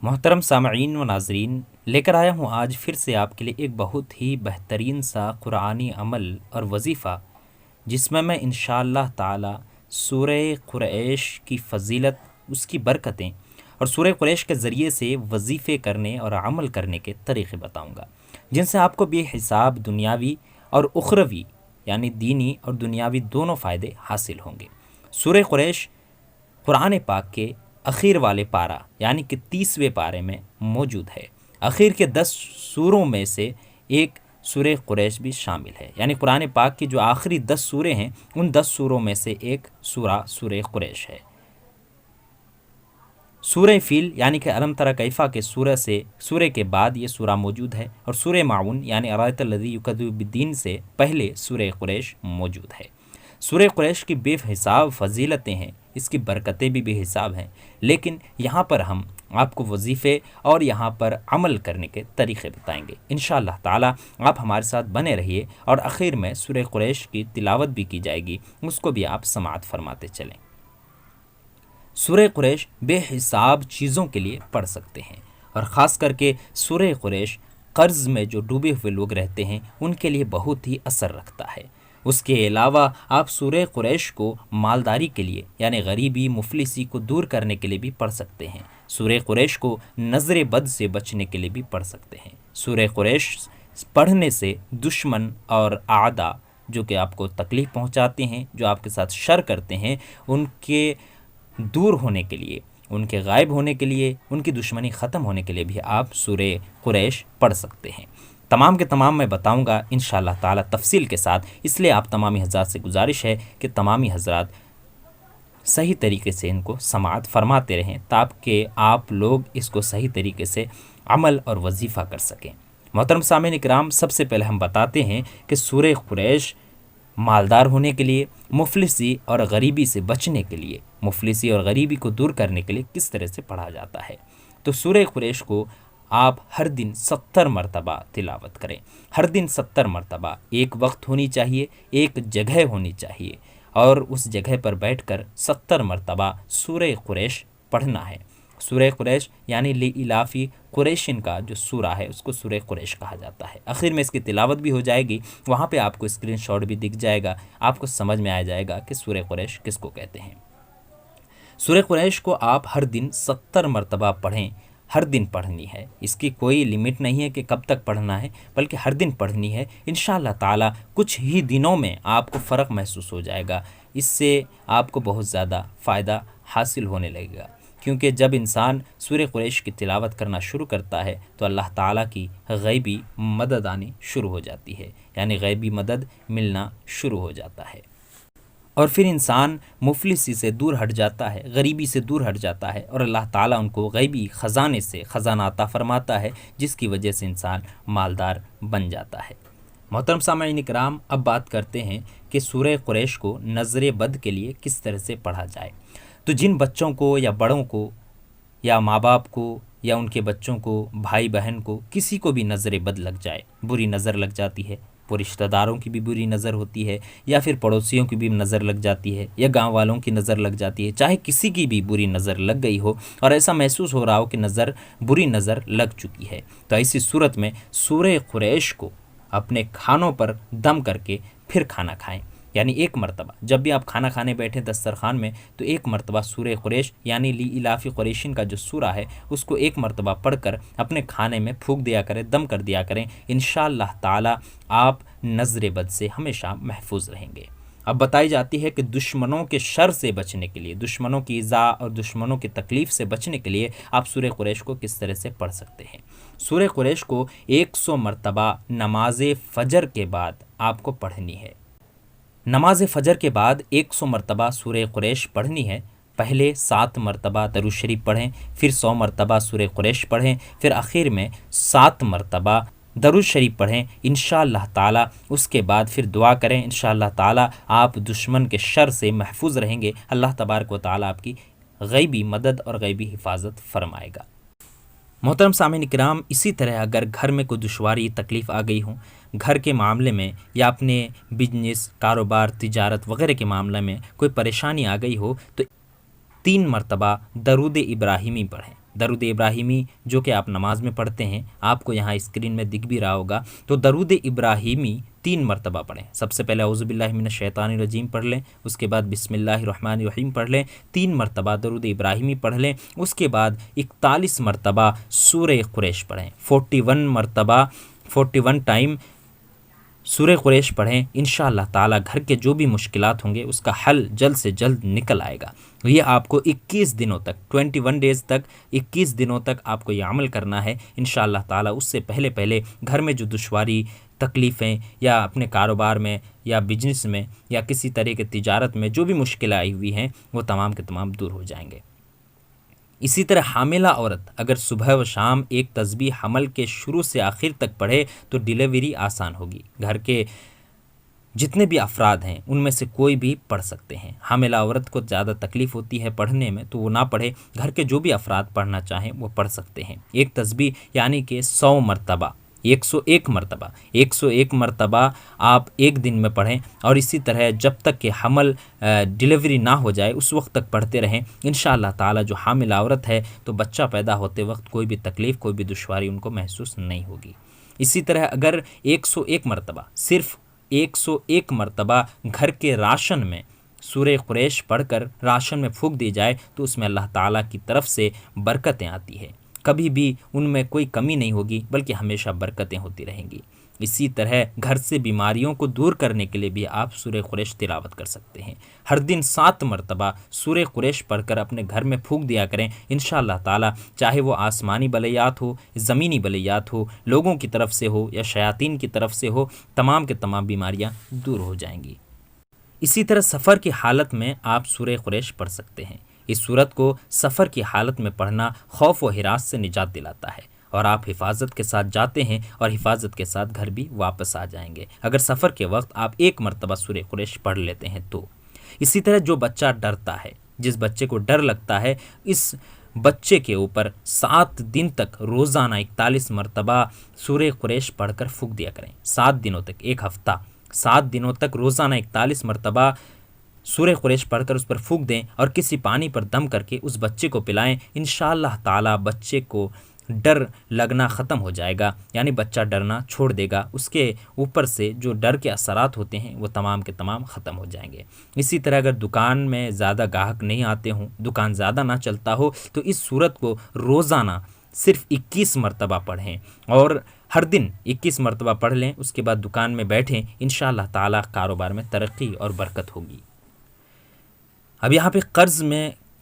محترم سامعین و ناظرین، لیکر آیا ہوں آج پھر سے آپ کے لیے ایک بہت ہی بہترین سا قرآنی عمل اور وظیفہ، جس میں انشاءاللہ تعالی سورہ قریش کی فضیلت، اس کی برکتیں اور سورہ قریش کے ذریعے سے وظیفے کرنے اور عمل کرنے کے طریقے بتاؤں گا، جن سے آپ کو بے حساب دنیاوی اور اخروی یعنی دینی اور دنیاوی دونوں فائدے حاصل ہوں گے۔ سورہ قریش قرآن پاک کے اخیر والے پارہ یعنی کہ 30ویں پارے میں موجود ہے۔ اخیر کے 10 سوروں میں سے ایک سورہ قریش بھی شامل ہے، یعنی قرآن پاک کی جو آخری 10 سورے ہیں ان 10 سوروں میں سے ایک سورہ قریش ہے۔ سورہ فیل یعنی کہ الم تری کیف کے سورہ کے بعد یہ سورہ موجود ہے، اور سورہ معون یعنی ارایت الذی یکذب بالدین سے پہلے سورہ قریش موجود ہے۔ سورہ قریش کی بے حساب فضیلتیں ہیں، اس کی برکتیں بھی بے حساب ہیں، لیکن یہاں پر ہم آپ کو وظیفے اور یہاں پر عمل کرنے کے طریقے بتائیں گے۔ انشاءاللہ تعالی آپ ہمارے ساتھ بنے رہیے، اور آخر میں سورہ قریش کی تلاوت بھی کی جائے گی، اس کو بھی آپ سماعت فرماتے چلیں۔ سورہ قریش بے حساب چیزوں کے لیے پڑھ سکتے ہیں، اور خاص کر کے سورہ قریش قرض میں جو ڈوبے ہوئے لوگ رہتے ہیں ان کے لیے بہت ہی اثر رکھتا ہے۔ اس کے علاوہ آپ سورہ قریش کو مالداری کے لیے یعنی غریبی مفلسی کو دور کرنے کے لیے بھی پڑھ سکتے ہیں۔ سورہ قریش کو نظر بد سے بچنے کے لیے بھی پڑھ سکتے ہیں۔ سورہ قریش پڑھنے سے دشمن اور اعداء جو کہ آپ کو تکلیف پہنچاتے ہیں، جو آپ کے ساتھ شر کرتے ہیں، ان کے دور ہونے کے لیے، ان کے غائب ہونے کے لیے، ان کی دشمنی ختم ہونے کے لیے بھی آپ سورہ قریش پڑھ سکتے ہیں۔ تمام کے تمام میں بتاؤں گا انشاءاللہ تعالی تفصیل کے ساتھ، اس لیے آپ تمامی حضرات سے گزارش ہے کہ تمامی حضرات صحیح طریقے سے ان کو سماعت فرماتے رہیں، تاکہ آپ لوگ اس کو صحیح طریقے سے عمل اور وظیفہ کر سکیں۔ محترم سامعین کرام، سب سے پہلے ہم بتاتے ہیں کہ سورہ قریش مالدار ہونے کے لیے، مفلسی اور غریبی سے بچنے کے لیے، مفلسی اور غریبی کو دور کرنے کے لیے کس طرح سے پڑھا جاتا ہے۔ تو سورہ قریش کو آپ ہر دن 70 مرتبہ تلاوت کریں، ہر دن 70 مرتبہ، ایک وقت ہونی چاہیے، ایک جگہ ہونی چاہیے، اور اس جگہ پر بیٹھ کر 70 مرتبہ سورہ قریش پڑھنا ہے۔ سورہ قریش یعنی لإلاف قریشن کا جو سورہ ہے اس کو سورہ قریش کہا جاتا ہے۔ آخر میں اس کی تلاوت بھی ہو جائے گی، وہاں پہ آپ کو اسکرین شاٹ بھی دکھ جائے گا، آپ کو سمجھ میں آ جائے گا کہ سورہ قریش کس کو کہتے ہیں۔ سورہ قریش کو آپ ہر دن 70 مرتبہ پڑھیں، ہر دن پڑھنی ہے، اس کی کوئی لمٹ نہیں ہے کہ کب تک پڑھنا ہے، بلکہ ہر دن پڑھنی ہے۔ انشاءاللہ تعالی کچھ ہی دنوں میں آپ کو فرق محسوس ہو جائے گا، اس سے آپ کو بہت زیادہ فائدہ حاصل ہونے لگے گا، کیونکہ جب انسان سورہ قریش کی تلاوت کرنا شروع کرتا ہے تو اللہ تعالیٰ کی غیبی مدد آنی شروع ہو جاتی ہے، یعنی غیبی مدد ملنا شروع ہو جاتا ہے، اور پھر انسان مفلسی سے دور ہٹ جاتا ہے، غریبی سے دور ہٹ جاتا ہے، اور اللہ تعالیٰ ان کو غیبی خزانے سے خزانہ عطا فرماتا ہے، جس کی وجہ سے انسان مالدار بن جاتا ہے۔ محترم سامعین کرام، اب بات کرتے ہیں کہ سورہ قریش کو نظر بد کے لیے کس طرح سے پڑھا جائے۔ تو جن بچوں کو یا بڑوں کو یا ماں باپ کو یا ان کے بچوں کو، بھائی بہن کو، کسی کو بھی نظر بد لگ جائے، بری نظر لگ جاتی ہے، وہ رشتہ داروں کی بھی بری نظر ہوتی ہے، یا پھر پڑوسیوں کی بھی نظر لگ جاتی ہے، یا گاؤں والوں کی نظر لگ جاتی ہے، چاہے کسی کی بھی بری نظر لگ گئی ہو اور ایسا محسوس ہو رہا ہو کہ بری نظر لگ چکی ہے، تو ایسی صورت میں سورہ قریش کو اپنے کھانوں پر دم کر کے پھر کھانا کھائیں، یعنی ایک مرتبہ جب بھی آپ کھانا کھانے بیٹھیں دسترخوان میں تو ایک مرتبہ سورہ قریش یعنی لإلاف قریشن کا جو سورہ ہے اس کو ایک مرتبہ پڑھ کر اپنے کھانے میں پھونک دیا کریں، دم کر دیا کریں، انشاءاللہ تعالی آپ نظر بد سے ہمیشہ محفوظ رہیں گے۔ اب بتائی جاتی ہے کہ دشمنوں کے شر سے بچنے کے لیے، دشمنوں کی ایذا اور دشمنوں کی تکلیف سے بچنے کے لیے آپ سورہ قریش کو کس طرح سے پڑھ سکتے ہیں۔ سورہ قریش کو 100 مرتبہ نماز فجر کے بعد آپ کو پڑھنی ہے۔ نماز فجر کے بعد 100 مرتبہ سورہ قریش پڑھنی ہے۔ پہلے 7 مرتبہ درود شریف پڑھیں، پھر 100 مرتبہ سورہ قریش پڑھیں، پھر آخر میں 7 مرتبہ درود شریف پڑھیں انشاءاللہ تعالی۔ اس کے بعد پھر دعا کریں، انشاءاللہ تعالی آپ دشمن کے شر سے محفوظ رہیں گے، اللہ تبارک و تعالی آپ کی غیبی مدد اور غیبی حفاظت فرمائے گا۔ محترم سامعین کرام، اسی طرح اگر گھر میں کوئی دشواری تکلیف آ گئی ہوں، گھر کے معاملے میں یا اپنے بزنس، کاروبار، تجارت وغیرہ کے معاملے میں کوئی پریشانی آ گئی ہو تو 3 مرتبہ درود ابراہیمی پڑھیں۔ درود ابراہیمی جو کہ آپ نماز میں پڑھتے ہیں، آپ کو یہاں اسکرین میں دکھ بھی رہا ہوگا، تو درود ابراہیمی 3 مرتبہ پڑھیں۔ سب سے پہلے اعوذ باللہ من الشیطان الرجیم پڑھ لیں، اس کے بعد بسم اللہ الرحمن الرحیم پڑھ لیں، 3 مرتبہ درود ابراہیمی پڑھ لیں، اس کے بعد 41 مرتبہ سورہ قریش پڑھیں، 41 مرتبہ 41 ٹائم سورہ قریش پڑھیں۔ انشاءاللہ تعالی گھر کے جو بھی مشکلات ہوں گے اس کا حل جلد سے جلد نکل آئے گا۔ یہ آپ کو 21 دنوں تک، 21 ڈیز تک، 21 دنوں تک آپ کو یہ عمل کرنا ہے انشاءاللہ تعالی۔ اس سے پہلے گھر میں جو دشواری، تکلیفیں یا اپنے کاروبار میں یا بزنس میں یا کسی طرح کی تجارت میں جو بھی مشکلیں آئی ہوئی ہیں وہ تمام کے تمام دور ہو جائیں گے۔ اسی طرح حاملہ عورت اگر صبح و شام ایک تسبیح حمل کے شروع سے آخر تک پڑھے تو ڈیلیوری آسان ہوگی۔ گھر کے جتنے بھی افراد ہیں ان میں سے کوئی بھی پڑھ سکتے ہیں۔ حاملہ عورت کو زیادہ تکلیف ہوتی ہے پڑھنے میں تو وہ نہ پڑھے، گھر کے جو بھی افراد پڑھنا چاہیں وہ پڑھ سکتے ہیں۔ ایک تسبیح یعنی کہ 100 مرتبہ، 101 مرتبہ، 101 مرتبہ آپ ایک دن میں پڑھیں، اور اسی طرح جب تک کہ حمل ڈیلیوری نہ ہو جائے اس وقت تک پڑھتے رہیں۔ انشاءاللہ تعالی جو حاملہ عورت ہے تو بچہ پیدا ہوتے وقت کوئی بھی تکلیف، کوئی بھی دشواری ان کو محسوس نہیں ہوگی۔ اسی طرح اگر 101 مرتبہ، صرف 101 مرتبہ گھر کے راشن میں سورہ قریش پڑھ کر راشن میں پھونک دی جائے تو اس میں اللہ تعالیٰ کی طرف سے برکتیں آتی ہیں، کبھی بھی ان میں کوئی کمی نہیں ہوگی بلکہ ہمیشہ برکتیں ہوتی رہیں گی۔ اسی طرح گھر سے بیماریوں کو دور کرنے کے لیے بھی آپ سورہ قریش تلاوت کر سکتے ہیں۔ ہر دن 7 مرتبہ سورہ قریش پڑھ کر اپنے گھر میں پھونک دیا کریں، انشاءاللہ تعالی چاہے وہ آسمانی بلیات ہو، زمینی بلیات ہو، لوگوں کی طرف سے ہو یا شیاطین کی طرف سے ہو، تمام کے تمام بیماریاں دور ہو جائیں گی۔ اسی طرح سفر کی حالت میں آپ سورہ قریش پڑھ سکتے ہیں۔ اس سورت کو سفر کی حالت میں پڑھنا خوف و ہراس سے نجات دلاتا ہے، اور آپ حفاظت کے ساتھ جاتے ہیں اور حفاظت کے ساتھ گھر بھی واپس آ جائیں گے اگر سفر کے وقت آپ 1 مرتبہ سورہ قریش پڑھ لیتے ہیں تو۔ اسی طرح جو بچہ ڈرتا ہے، جس بچے کو ڈر لگتا ہے، اس بچے کے اوپر 7 دن تک روزانہ 41 مرتبہ سورہ قریش پڑھ کر پھونک دیا کریں۔ 7 دنوں تک، ایک ہفتہ، 7 دنوں تک روزانہ 41 مرتبہ سورہ قریش پڑھ کر اس پر پھونک دیں اور کسی پانی پر دم کر کے اس بچے کو پلائیں۔ انشاءاللہ تعالی بچے کو ڈر لگنا ختم ہو جائے گا، یعنی بچہ ڈرنا چھوڑ دے گا، اس کے اوپر سے جو ڈر کے اثرات ہوتے ہیں وہ تمام کے تمام ختم ہو جائیں گے۔ اسی طرح اگر دکان میں زیادہ گاہک نہیں آتے ہوں، دکان زیادہ نہ چلتا ہو تو اس سورت کو روزانہ صرف 21 مرتبہ پڑھیں، اور ہر دن 21 مرتبہ پڑھ لیں، اس کے بعد دکان میں بیٹھیں، انشاءاللہ تعالی کاروبار میں ترقی اور برکت ہوگی۔ اب یہاں پہ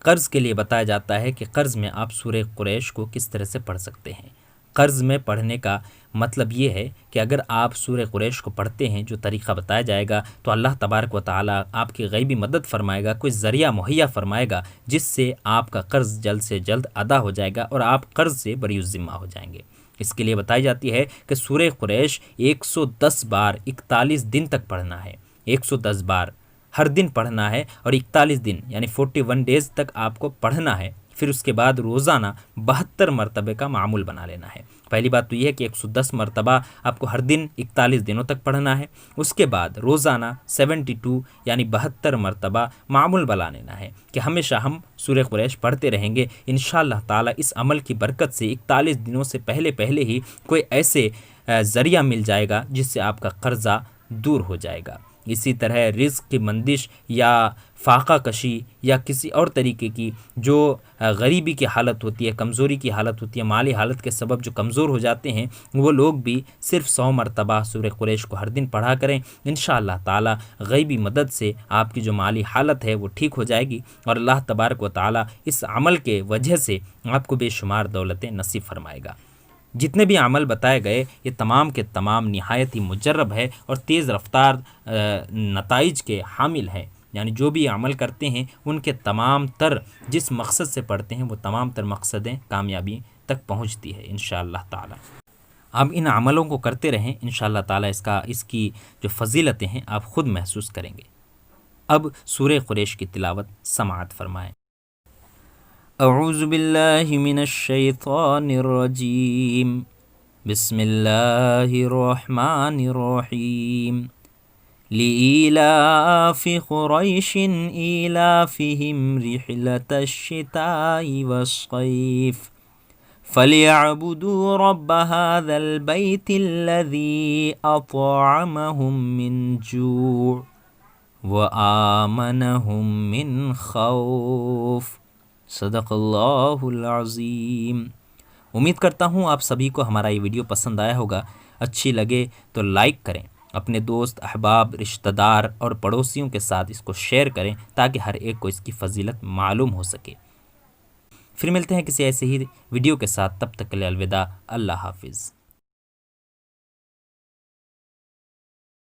قرض کے لیے بتایا جاتا ہے کہ قرض میں آپ سورہ قریش کو کس طرح سے پڑھ سکتے ہیں۔ قرض میں پڑھنے کا مطلب یہ ہے کہ اگر آپ سورہ قریش کو پڑھتے ہیں، جو طریقہ بتایا جائے گا، تو اللہ تبارک و تعالی آپ کی غیبی مدد فرمائے گا، کوئی ذریعہ مہیا فرمائے گا جس سے آپ کا قرض جلد سے جلد ادا ہو جائے گا اور آپ قرض سے بری الذمہ ہو جائیں گے۔ اس کے لیے بتائی جاتی ہے کہ سورہ قریش 110 بار 41 دن تک پڑھنا ہے، 110 بار ہر دن پڑھنا ہے، اور 41 دن یعنی 41 ڈیز تک آپ کو پڑھنا ہے۔ پھر اس کے بعد روزانہ 72 مرتبے کا معمول بنا لینا ہے۔ پہلی بات تو یہ ہے کہ 110 مرتبہ آپ کو ہر دن 41 دنوں تک پڑھنا ہے، اس کے بعد روزانہ 72 یعنی 72 مرتبہ معمول بنا لینا ہے کہ ہمیشہ ہم سورہ قریش پڑھتے رہیں گے۔ انشاءاللہ تعالی اس عمل کی برکت سے 41 دنوں سے پہلے ہی کوئی ایسے ذریعہ مل جائے گا جس سے آپ کا قرضہ دور ہو جائے گا۔ اسی طرح رزق کی بندش یا فاقہ کشی یا کسی اور طریقے کی جو غریبی کی حالت ہوتی ہے، کمزوری کی حالت ہوتی ہے، مالی حالت کے سبب جو کمزور ہو جاتے ہیں، وہ لوگ بھی صرف 100 مرتبہ سورہ قریش کو ہر دن پڑھا کریں۔ انشاءاللہ تعالی غیبی مدد سے آپ کی جو مالی حالت ہے وہ ٹھیک ہو جائے گی، اور اللہ تبارک و تعالی اس عمل کے وجہ سے آپ کو بے شمار دولتیں نصیب فرمائے گا۔ جتنے بھی عمل بتائے گئے یہ تمام کے تمام نہایت ہی مجرب ہے اور تیز رفتار نتائج کے حامل ہیں، یعنی جو بھی عمل کرتے ہیں ان کے تمام تر جس مقصد سے پڑھتے ہیں وہ تمام تر مقصدیں کامیابی تک پہنچتی ہے انشاءاللہ تعالی۔ اب ان عملوں کو کرتے رہیں، انشاءاللہ تعالی اس کی جو فضیلتیں ہیں آپ خود محسوس کریں گے۔ اب سورہ قریش کی تلاوت سماعت فرمائیں۔ اعوذ باللہ من الشیطان الرجیم، بسم اللہ الرحمن الرحیم لإيلاف قريش إيلافهم رحلة الشتاء والصيف فليعبدوا رب هذا البيت الذي أطعمهم من جوع وآمنهم من خوف۔ صدق اللہ العظیم۔ امید کرتا ہوں آپ سبھی کو ہمارا یہ ویڈیو پسند آیا ہوگا۔ اچھی لگے تو لائک کریں، اپنے دوست، احباب، رشتہ دار اور پڑوسیوں کے ساتھ اس کو شیئر کریں تاکہ ہر ایک کو اس کی فضیلت معلوم ہو سکے۔ پھر ملتے ہیں کسی ایسے ہی ویڈیو کے ساتھ، تب تک کے لیے الوداع، اللہ حافظ۔